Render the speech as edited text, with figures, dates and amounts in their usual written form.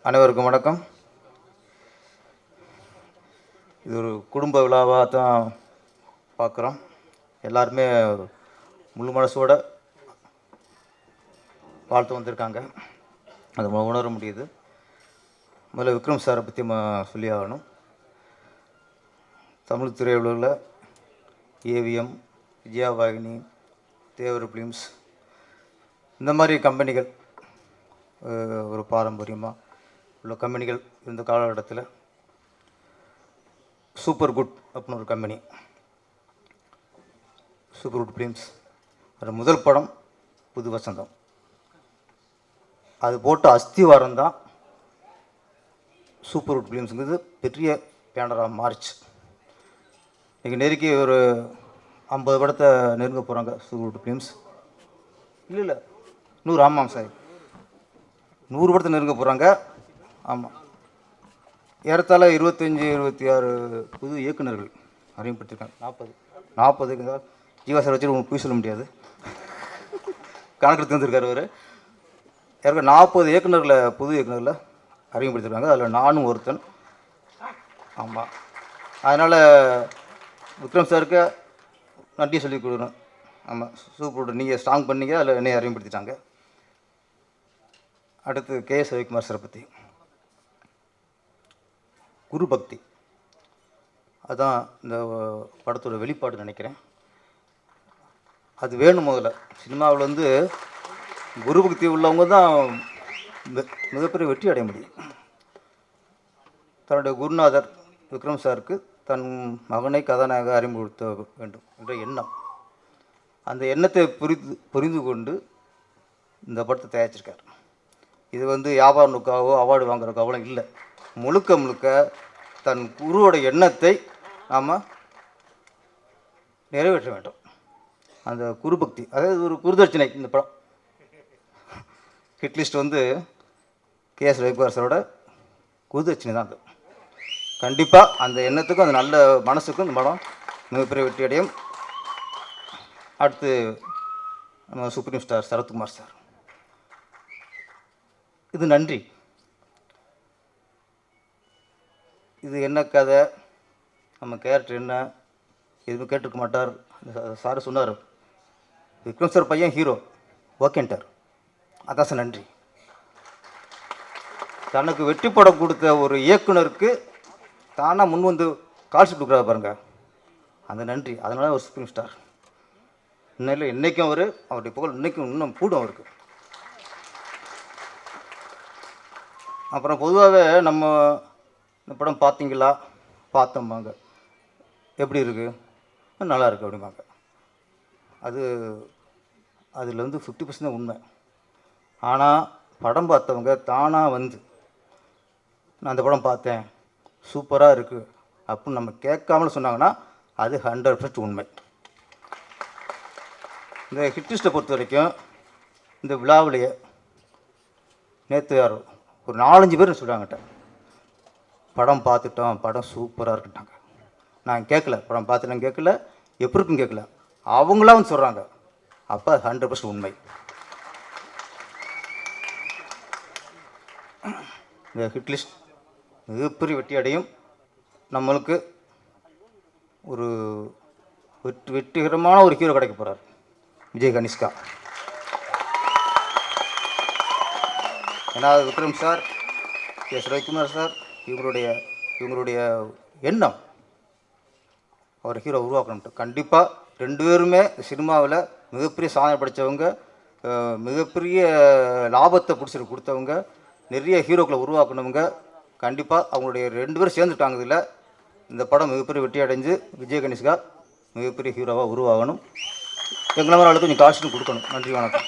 அனைவருக்கும் வணக்கம். இது ஒரு குடும்ப விழாவாக தான் பார்க்குறோம். எல்லாருமே முழு மனசோட வாழ்த்து வந்திருக்காங்க. அதை உணர முடியுது. முதல்ல விக்ரம் சாரை பற்றி சொல்லி ஆகணும். தமிழ் திரையுலகில் ஏவிஎம், விஜயவாகினி, தேவர் ஃபிலிம்ஸ் இந்த மாதிரி கம்பெனிகள் ஒரு பாரம்பரியமாக உள்ள கம்பெனிகள் இந்த காலகட்டத்தில் சூப்பர் குட் அப்படின்னு ஒரு கம்பெனி, சூப்பர் குட் ஃபிலிம்ஸ், அது முதல் படம் புது வசந்தம். அது போட்ட அஸ்திவாரம் தான் சூப்பர் குட் ஃபிலிம்ஸுங்கிறது பெரிய பேனராக மாறிச்சு. இன்றைக்கி நெருக்கி ஒரு 50 படத்தை நெருங்க போகிறாங்க சூப்பர் குட் ஃபிலிம்ஸ். இல்லை 100, ஆமாம் சார், 100 படத்தை நெருங்க போகிறாங்க. ஆமாம், ஏறத்தாழ 25-26 புது இயக்குநர்கள் அறிமுகப்படுத்திருக்காங்க. 40 ஜீவா சார் வச்சு உங்களுக்கு போய் சொல்ல முடியாது, கணக்கு தந்துருக்கார் அவர். ஏற்க 40 இயக்குநர்களை, புது இயக்குநர்களை அறிமுகப்படுத்திருக்காங்க. அதில் நானும் ஒருத்தன். ஆமாம், அதனால் விக்ரம் சாருக்கு நன்றி சொல்லி கொடுக்குறேன். ஆமாம், சூப்பர், நீங்கள் ஸ்ட்ராங் பண்ணீங்க, அதில் என்னை அறிமுகப்படுத்திட்டாங்க. அடுத்து கே.எஸ். ரவிக்குமார் சாரை பற்றி குரு பக்தி, அதுதான் இந்த படத்தோட வெளிப்பாடு நினைக்கிறேன். அது வேணும். முதல்ல சினிமாவில் வந்து குரு பக்தி உள்ளவங்க தான் மிகப்பெரிய வெற்றி அடைய முடியும். தன்னுடைய குருநாதர் விக்ரம் சாருக்கு தன் மகனை கதாநாயக அறிமுகப்படுத்த வேண்டும் என்ற எண்ணம், அந்த எண்ணத்தை புரிந்து கொண்டு இந்த படத்தை தயாரிச்சிருக்கார். இது வந்து வியாபார நோக்காவோ அவார்டு வாங்குறதுக்காகவும் இல்லை. முழுக்க முழுக்க தன் குருவோட எண்ணத்தை நாம் நிறைவேற்ற வேண்டும். அந்த குரு பக்தி, அதாவது ஒரு குருதட்சணை. இந்த படம் ஹிட்லிஸ்ட் வந்து கே.எஸ். ரவிக்குமார் சாரோட குருதட்சணை தான். அது கண்டிப்பாக அந்த எண்ணத்துக்கும் அந்த நல்ல மனசுக்கும் இந்த படம் மிகப்பெரிய வெற்றி அடையும். அடுத்து நம்ம சுப்ரீம் ஸ்டார் சரத்குமார் சார், இது நன்றி. இது என்ன கதை, நம்ம கேரக்டர் என்ன, எதுவும் கேட்டிருக்க மாட்டார். சார் சொன்னார், விக்ரம் சார் பையன் ஹீரோ, ஓகேன்ட்டார். அதான் சார் நன்றி. தனக்கு வெற்றி படம் கொடுத்த ஒரு இயக்குனருக்கு தானாக முன் வந்து கால்ஷீட் கொடுக்குறா பாருங்க, அந்த நன்றி. அதனால ஒரு சுப்ரீம் ஸ்டார். இன்னும் இன்றைக்கும் அவருடைய புகழ் இன்றைக்கும் இன்னும் கூடும் அவருக்கு. அப்புறம் பொதுவாகவே நம்ம இந்த படம் பார்த்தீங்களா, பார்த்தோம்பாங்க, எப்படி இருக்குது, நல்லா இருக்குது அப்படிம்பாங்க. அதில் வந்து 50% உண்மை. ஆனால் படம் பார்த்தவங்க தானாக வந்து நான் அந்த படம் பார்த்தேன், சூப்பராக இருக்குது அப்படின்னு நம்ம கேட்காமல சொன்னாங்கன்னா அது 100% உண்மை. இந்த ஹிட்லிஸ்ட்டை பொறுத்த வரைக்கும் இந்த விழாவிலேயே நேற்று யாரோ ஒரு 4-5 பேர் சொல்கிறாங்கட்ட, படம் பார்த்துட்டோம், படம் சூப்பராக இருக்குட்டாங்க. நான் கேட்கல, படம் பார்த்துட்டேன் கேட்கல, எப்படி இருக்குன்னு கேட்கல, அவங்களாம் வந்து சொல்கிறாங்க. அப்போ 100% உண்மை. இந்த ஹிட்லிஸ்ட் மிகப்பெரிய வெற்றி அடையும். நம்மளுக்கு ஒரு வெற்றிகரமான ஒரு ஹீரோ கிடைக்க போகிறார், விஜய் கனிஷ்கா. ஏன்னா Vikram sir, KS. Ravikumar sir, இவங்களுடைய எண்ணம் அவர் ஹீரோ உருவாக்கணும்ட்டு. கண்டிப்பாக 2 பேருமே சினிமாவில் மிகப்பெரிய சாதனை படித்தவங்க, மிகப்பெரிய லாபத்தை பிடிச்சிட்டு கொடுத்தவங்க, நிறைய ஹீரோக்களை உருவாக்கணுங்க. கண்டிப்பாக அவங்களுடைய 2 பேரும் சேர்ந்துட்டாங்க. இதில் இந்த படம் மிகப்பெரிய வெற்றி அடைஞ்சு விஜய் கனிஷ்கா மிகப்பெரிய ஹீரோவாக உருவாகணும். எங்களை மாதிரி ஆளுக்கு கொஞ்சம் காசுன்னு கொடுக்கணும். நன்றி, வணக்கம்.